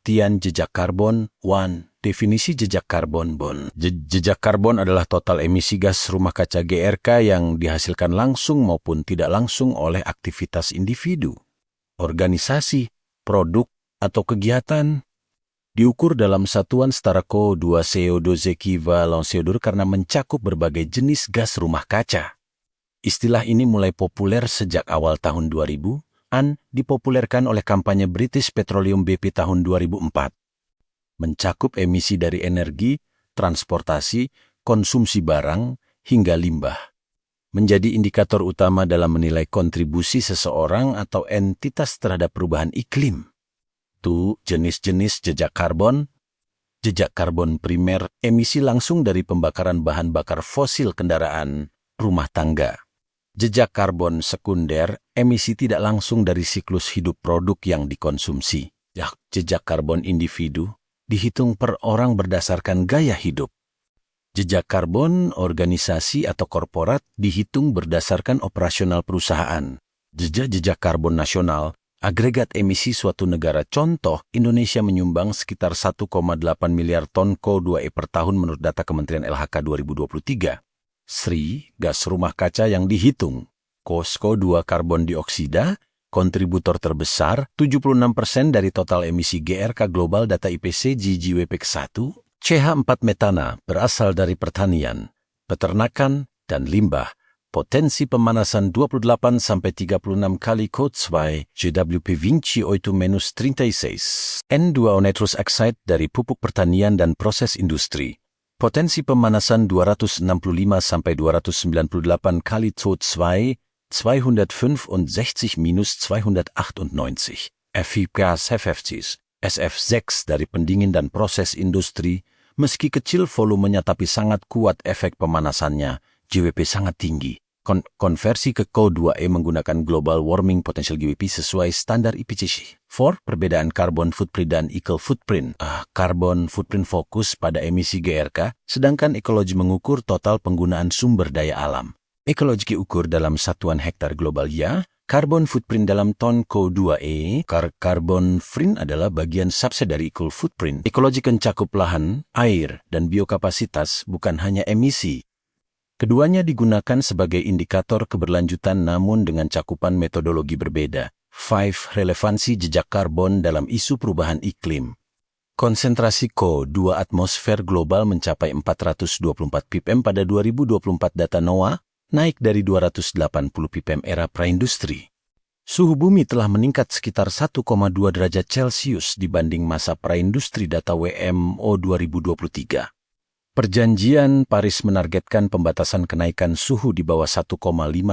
Pengertian jejak karbon. 1. Definisi jejak karbon. Jejak karbon adalah total emisi gas rumah kaca GRK yang dihasilkan langsung maupun tidak langsung oleh aktivitas individu, organisasi, produk, atau kegiatan. Diukur dalam satuan setara CO2 CO2 equivalent CO2 karena mencakup berbagai jenis gas rumah kaca. Istilah ini mulai populer sejak awal tahun 2000-an, dipopulerkan oleh kampanye British Petroleum BP tahun 2004. Mencakup emisi dari energi, transportasi, konsumsi barang, hingga limbah. Menjadi indikator utama dalam menilai kontribusi seseorang atau entitas terhadap perubahan iklim. Jenis-jenis jejak karbon. Jejak karbon primer, emisi langsung dari pembakaran bahan bakar fosil kendaraan rumah tangga. Jejak karbon sekunder, emisi tidak langsung dari siklus hidup produk yang dikonsumsi. Jejak karbon individu, dihitung per orang berdasarkan gaya hidup. Jejak karbon organisasi atau korporat dihitung berdasarkan operasional perusahaan. Jejak karbon nasional, agregat emisi suatu negara. Contoh, Indonesia menyumbang sekitar 1,8 miliar ton CO2e per tahun menurut data Kementerian LHK 2023. Gas rumah kaca yang dihitung. CO2 karbon dioksida, kontributor terbesar, 76% dari total emisi GRK global data IPC GGWP1. CH4 metana berasal dari pertanian, peternakan, dan limbah. Potensi pemanasan 28-36 kali CO2 GWP 28-36. N2O nitrous oxide dari pupuk pertanian dan proses industri. Potensi pemanasan 265-298 kali CO2 265-298. FFCs, SF6 dari pendingin dan proses industri. Meski kecil volumenya tapi sangat kuat efek pemanasannya, GWP sangat tinggi. Konversi ke CO2e menggunakan Global Warming Potential GWP sesuai standar IPCC. 4. Perbedaan carbon footprint dan eco footprint. Carbon footprint fokus pada emisi GRK, sedangkan ekologi mengukur total penggunaan sumber daya alam. Ekologi ukur dalam satuan hektar global ya. Carbon footprint dalam ton CO2e. Carbon footprint adalah bagian subset dari eco footprint. Ekologi mencakup lahan, air, dan biokapasitas, bukan hanya emisi. Keduanya digunakan sebagai indikator keberlanjutan namun dengan cakupan metodologi berbeda. 5. Relevansi jejak karbon dalam isu perubahan iklim. Konsentrasi CO2 atmosfer global mencapai 424 ppm pada 2024 data NOAA, naik dari 280 ppm era praindustri. Suhu bumi telah meningkat sekitar 1,2 derajat Celcius dibanding masa praindustri data WMO 2023. Perjanjian Paris menargetkan pembatasan kenaikan suhu di bawah 1,5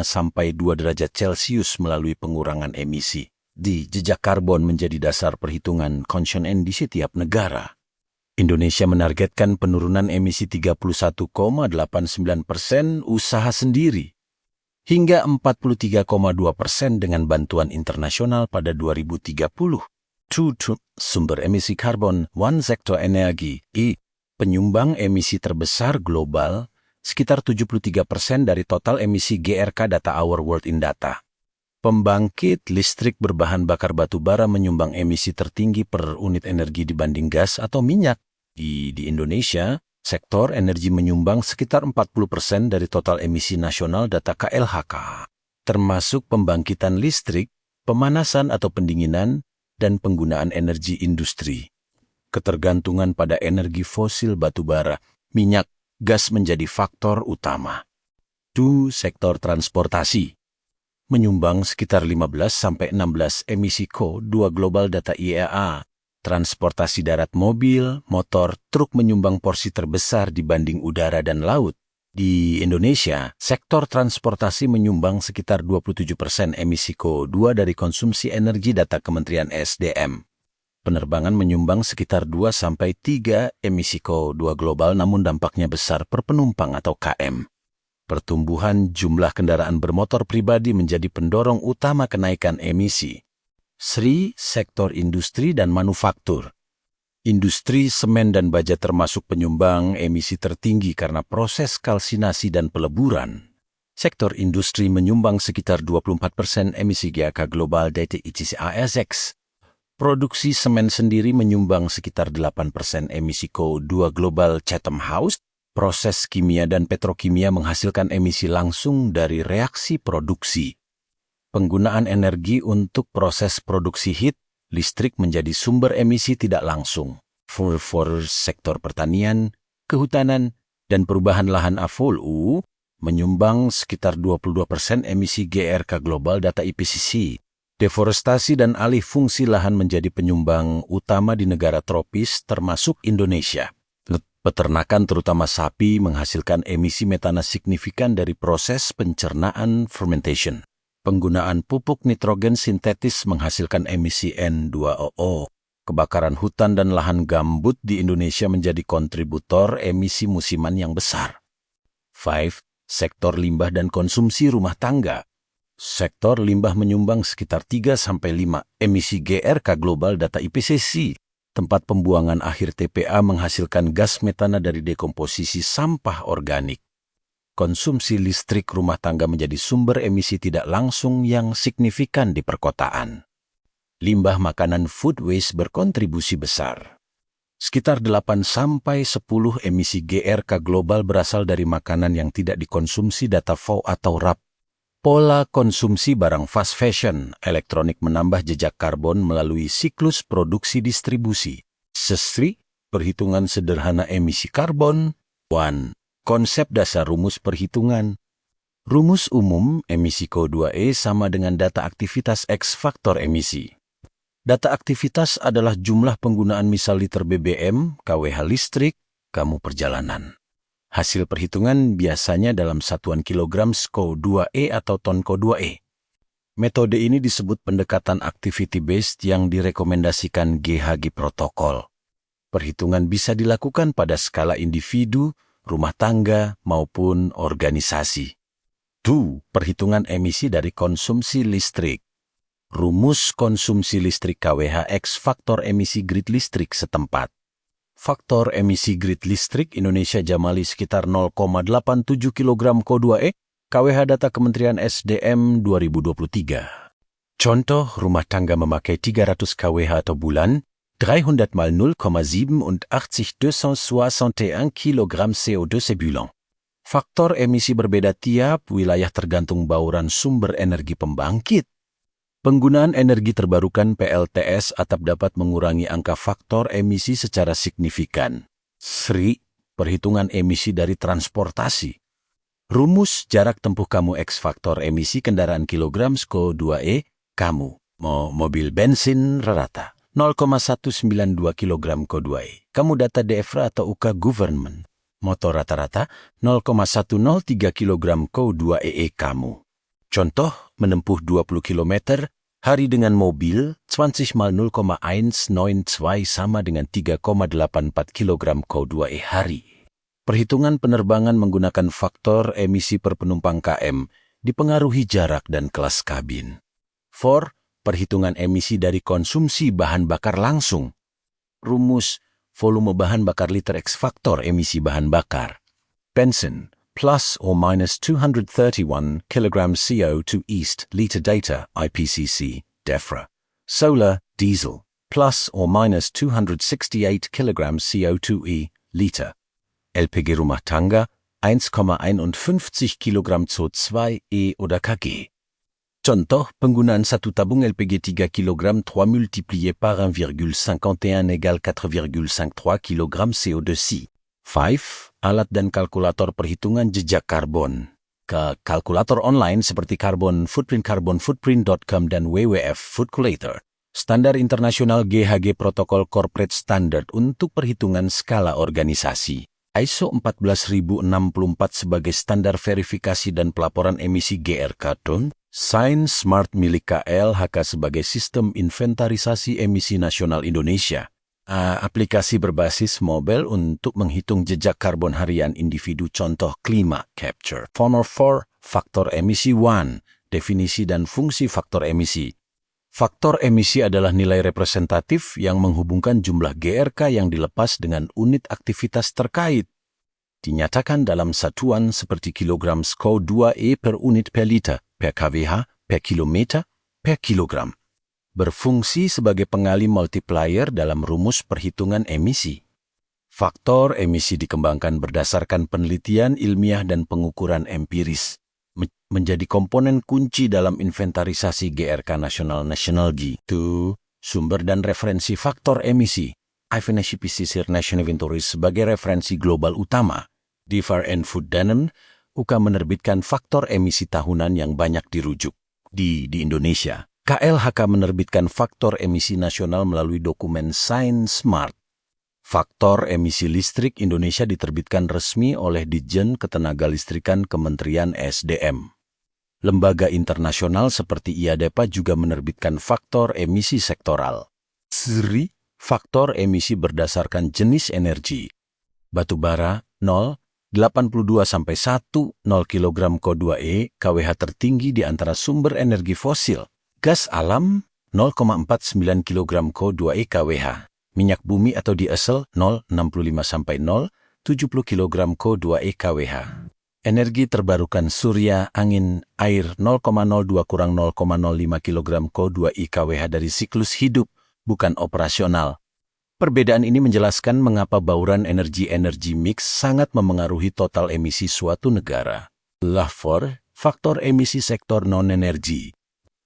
sampai 2 derajat Celcius melalui pengurangan emisi. Jejak karbon menjadi dasar perhitungan konsensus di setiap negara. Indonesia menargetkan penurunan emisi 31,89% usaha sendiri, hingga 43,2% dengan bantuan internasional pada 2030. 2. Sumber emisi karbon. 1. Sektor energi. Penyumbang emisi terbesar global, sekitar 73% dari total emisi GRK data Our World in Data. Pembangkit listrik berbahan bakar batu bara menyumbang emisi tertinggi per unit energi dibanding gas atau minyak. Di Indonesia, sektor energi menyumbang sekitar 40% dari total emisi nasional data KLHK, termasuk pembangkitan listrik, pemanasan atau pendinginan, dan penggunaan energi industri. Ketergantungan pada energi fosil batu bara, minyak, gas menjadi faktor utama. 2. Sektor transportasi. Menyumbang sekitar 15-16 emisi CO2 global data IEA. Transportasi darat mobil, motor, truk menyumbang porsi terbesar dibanding udara dan laut. Di Indonesia, sektor transportasi menyumbang sekitar 27% emisi CO2 dari konsumsi energi data Kementerian SDM. Penerbangan menyumbang sekitar 2-3 emisi CO2 global namun dampaknya besar per penumpang atau KM. Pertumbuhan jumlah kendaraan bermotor pribadi menjadi pendorong utama kenaikan emisi. 3. Sektor industri dan manufaktur. Industri semen dan baja termasuk penyumbang emisi tertinggi karena proses kalsinasi dan peleburan. Sektor industri menyumbang sekitar 24% emisi GHG global dari IPCC ASX. Produksi semen sendiri menyumbang sekitar 8% emisi CO2 global Chatham House. Proses kimia dan petrokimia menghasilkan emisi langsung dari reaksi produksi. Penggunaan energi untuk proses produksi heat, listrik menjadi sumber emisi tidak langsung. For sektor pertanian, kehutanan, dan perubahan lahan AFOL menyumbang sekitar 22% emisi GRK global data IPCC. Deforestasi dan alih fungsi lahan menjadi penyumbang utama di negara tropis termasuk Indonesia. Peternakan terutama sapi menghasilkan emisi metana signifikan dari proses pencernaan fermentation. Penggunaan pupuk nitrogen sintetis menghasilkan emisi N2O. Kebakaran hutan dan lahan gambut di Indonesia menjadi kontributor emisi musiman yang besar. 5. Sektor limbah dan konsumsi rumah tangga. Sektor limbah menyumbang sekitar 3-5 emisi GRK global data IPCC. Tempat pembuangan akhir TPA menghasilkan gas metana dari dekomposisi sampah organik. Konsumsi listrik rumah tangga menjadi sumber emisi tidak langsung yang signifikan di perkotaan. Limbah makanan food waste berkontribusi besar. Sekitar 8-10 emisi GRK global berasal dari makanan yang tidak dikonsumsi data FAO atau RAP. Pola konsumsi barang fast fashion, elektronik menambah jejak karbon melalui siklus produksi distribusi. SESRI, perhitungan sederhana emisi karbon. 1. Konsep dasar rumus perhitungan. Rumus umum emisi CO2e sama dengan data aktivitas X faktor emisi. Data aktivitas adalah jumlah penggunaan misal liter BBM, kWh listrik, kamu perjalanan. Hasil perhitungan biasanya dalam satuan kilogram CO2e atau ton CO2e. Metode ini disebut pendekatan activity-based yang direkomendasikan GHG Protokol. Perhitungan bisa dilakukan pada skala individu, rumah tangga, maupun organisasi. 2. Perhitungan emisi dari konsumsi listrik. Rumus konsumsi listrik kWh X faktor emisi grid listrik setempat. Faktor emisi grid listrik Indonesia Jamali sekitar 0,87 kg CO2e, kWh data Kementerian SDM 2023. Contoh, rumah tangga memakai 300 kWh atau bulan, 300 mal 0,87 261 kg CO2 sebulan. Faktor emisi berbeda tiap wilayah tergantung bauran sumber energi pembangkit. Penggunaan energi terbarukan PLTS atap dapat mengurangi angka faktor emisi secara signifikan. SRI, perhitungan emisi dari transportasi. Rumus jarak tempuh kamu X faktor emisi kendaraan kilogram CO2e, kamu. Mobil bensin rata 0,192 kg CO2e. Kamu data DEFRA atau UK Government. Motor rata-rata 0,103 kg CO2e kamu. Contoh, menempuh 20 km, hari dengan mobil, 20 mal 0,192 sama dengan 3,84 kg CO2e hari. Perhitungan penerbangan menggunakan faktor emisi per penumpang KM dipengaruhi jarak dan kelas kabin. 4. Perhitungan emisi dari konsumsi bahan bakar langsung. Rumus, volume bahan bakar liter X faktor emisi bahan bakar. Bensin, plus or minus 231 kg CO2 east liter data IPCC, DEFRA. Solar, diesel, plus or minus 268 kg CO2e liter. LPG rumah tangga, 1,51 kg CO2e oder kg. Contoh, penggunaan satu tabung LPG 3 kg 3 multiplié par 1,51 égale 4,53 kg CO2c. 5. Alat dan kalkulator perhitungan jejak karbon. Kalkulator online seperti Carbon Footprint, carbonfootprint.com dan WWF Foodculator. Standar internasional GHG Protokol Corporate Standard untuk perhitungan skala organisasi. ISO 14064 sebagai standar verifikasi dan pelaporan emisi GRK ton. Sign Smart milik KLHK sebagai sistem inventarisasi emisi nasional Indonesia. Aplikasi berbasis mobile untuk menghitung jejak karbon harian individu, contoh Klima Capture. 4. Faktor emisi 1. Definisi dan fungsi faktor emisi. Faktor emisi adalah nilai representatif yang menghubungkan jumlah GRK yang dilepas dengan unit aktivitas terkait. Dinyatakan dalam satuan seperti kilogram CO2e per unit per liter, per kWh, per kilometer, per kilogram. berfungsi sebagai pengali multiplier dalam rumus perhitungan emisi. Faktor emisi dikembangkan berdasarkan penelitian ilmiah dan pengukuran empiris, menjadi komponen kunci dalam inventarisasi GRK Nasional G. 2. Sumber dan referensi faktor emisi. IPCC National Inventory sebagai referensi global utama. Di Far and Food Danem, UK menerbitkan faktor emisi tahunan yang banyak dirujuk. Di Indonesia, KLHK menerbitkan faktor emisi nasional melalui dokumen Science Smart. Faktor emisi listrik Indonesia diterbitkan resmi oleh Ditjen Ketenagalistrikan Kementerian SDM. Lembaga internasional seperti IADEPA juga menerbitkan faktor emisi sektoral. SRI, faktor emisi berdasarkan jenis energi. Batubara 0, 82 sampai 1, 0 kg CO2e KWH tertinggi di antara sumber energi fosil. Gas alam 0,49 kg CO2e KWH. Minyak bumi atau diesel 0,65 sampai 0,70 kg CO2e KWH. Energi terbarukan surya, angin, air 0,02 kurang 0,05 kg CO2e KWH dari siklus hidup, bukan operasional. Perbedaan ini menjelaskan mengapa bauran energi-energi mix sangat memengaruhi total emisi suatu negara. LAFOR, faktor emisi sektor non-energi.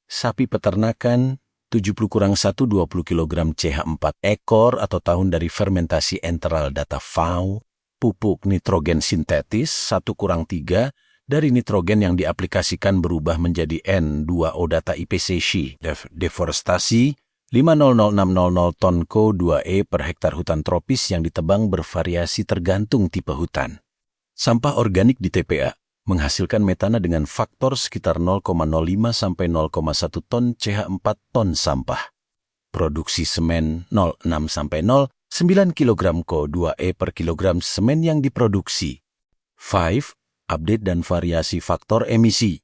Sapi peternakan 70 kurang 1, 20 kg CH4 ekor atau tahun dari fermentasi enteral data FAO, pupuk nitrogen sintetis 1 kurang 3 dari nitrogen yang diaplikasikan berubah menjadi N2O data IPCC, deforestasi 500,600 ton CO2e per hektar hutan tropis yang ditebang bervariasi tergantung tipe hutan. Sampah organik di TPA menghasilkan metana dengan faktor sekitar 0,05 sampai 0,1 ton CH4 ton sampah. Produksi semen 0,6 sampai 0,9 kg CO2e per kilogram semen yang diproduksi. 5. Update dan variasi faktor emisi.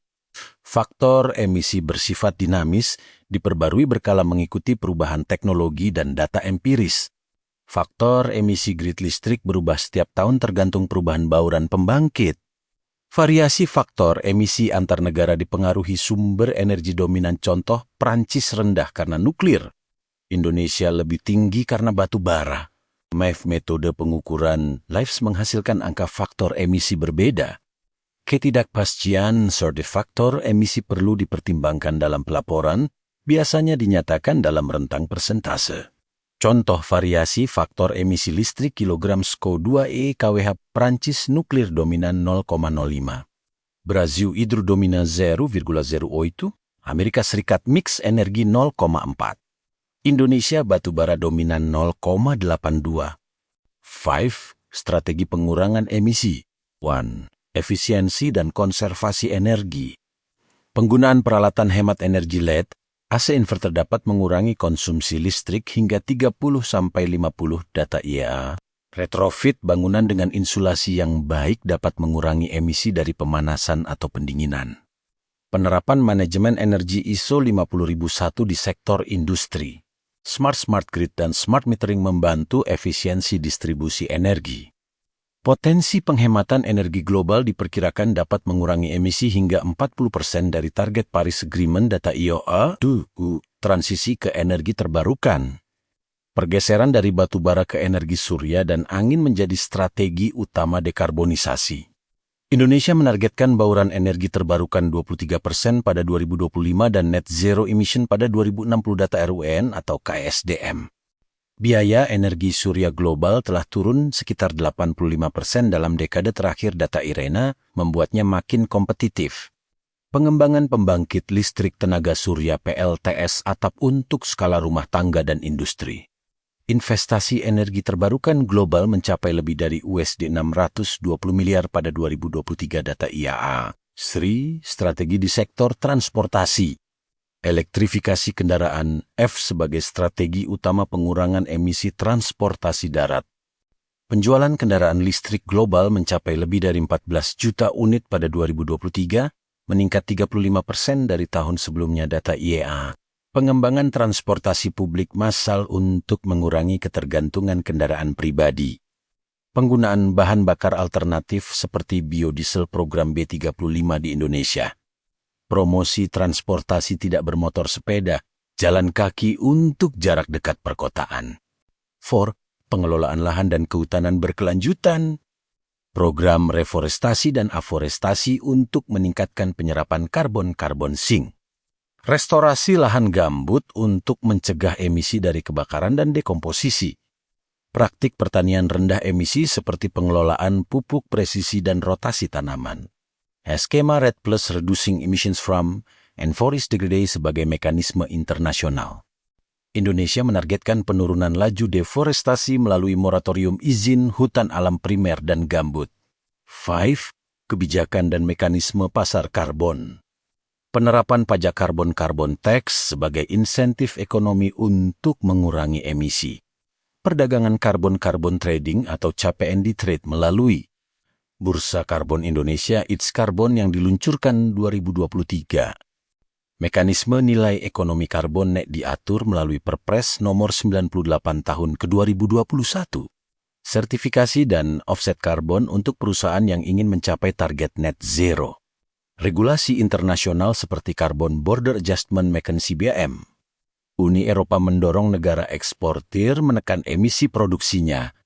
Faktor emisi bersifat dinamis, diperbarui berkala mengikuti perubahan teknologi dan data empiris. Faktor emisi grid listrik berubah setiap tahun tergantung perubahan bauran pembangkit. Variasi faktor emisi antar negara dipengaruhi sumber energi dominan, contoh Prancis rendah karena nuklir. Indonesia lebih tinggi karena batu bara. Metode pengukuran LIFES menghasilkan angka faktor emisi berbeda. Ketidakpastian suatu faktor emisi perlu dipertimbangkan dalam pelaporan, biasanya dinyatakan dalam rentang persentase. Contoh variasi faktor emisi listrik kilogram CO2e KWH Prancis nuklir dominan 0,05. Brazil hidrodomina 0,08, Amerika Serikat mix energi 0,4. Indonesia batubara dominan 0,82. 5. Strategi pengurangan emisi. 1. Efisiensi dan konservasi energi. Penggunaan peralatan hemat energi LED, AC inverter dapat mengurangi konsumsi listrik hingga 30-50 data IEA. Retrofit bangunan dengan insulasi yang baik dapat mengurangi emisi dari pemanasan atau pendinginan. Penerapan manajemen energi ISO 50001 di sektor industri. Smart grid dan smart metering membantu efisiensi distribusi energi. Potensi penghematan energi global diperkirakan dapat mengurangi emisi hingga 40% dari target Paris Agreement data IEA. 2. Transisi ke energi terbarukan. Pergeseran dari batu bara ke energi surya dan angin menjadi strategi utama dekarbonisasi. Indonesia menargetkan bauran energi terbarukan 23% pada 2025 dan net zero emission pada 2060 data RUN atau KSDM. Biaya energi surya global telah turun sekitar 85% dalam dekade terakhir data IRENA, membuatnya makin kompetitif. Pengembangan pembangkit listrik tenaga surya PLTS atap untuk skala rumah tangga dan industri. Investasi energi terbarukan global mencapai lebih dari USD 620 miliar pada 2023 data IAA. Strategi di sektor transportasi. Elektrifikasi kendaraan F sebagai strategi utama pengurangan emisi transportasi darat. Penjualan kendaraan listrik global mencapai lebih dari 14 juta unit pada 2023, meningkat 35% dari tahun sebelumnya data IEA. Pengembangan transportasi publik massal untuk mengurangi ketergantungan kendaraan pribadi. Penggunaan bahan bakar alternatif seperti biodiesel program B35 di Indonesia. Promosi transportasi tidak bermotor sepeda, jalan kaki untuk jarak dekat perkotaan. 4. Pengelolaan lahan dan kehutanan berkelanjutan. Program reforestasi dan aforestasi untuk meningkatkan penyerapan karbon sink. Restorasi lahan gambut untuk mencegah emisi dari kebakaran dan dekomposisi. Praktik pertanian rendah emisi seperti pengelolaan pupuk presisi dan rotasi tanaman. Skema REDD Plus Reducing Emissions from and Forest Degradation sebagai mekanisme internasional. Indonesia menargetkan penurunan laju deforestasi melalui moratorium izin hutan alam primer dan gambut. 5. Kebijakan dan mekanisme pasar karbon. Penerapan pajak karbon tax sebagai insentif ekonomi untuk mengurangi emisi. Perdagangan karbon trading atau CPND trade melalui Bursa Karbon Indonesia It's Carbon yang diluncurkan 2023. Mekanisme nilai ekonomi karbon net diatur melalui Perpres nomor 98 tahun ke-2021. Sertifikasi dan offset karbon untuk perusahaan yang ingin mencapai target net zero. Regulasi internasional seperti Carbon Border Adjustment Mechanism CBAM. Uni Eropa mendorong negara eksportir menekan emisi produksinya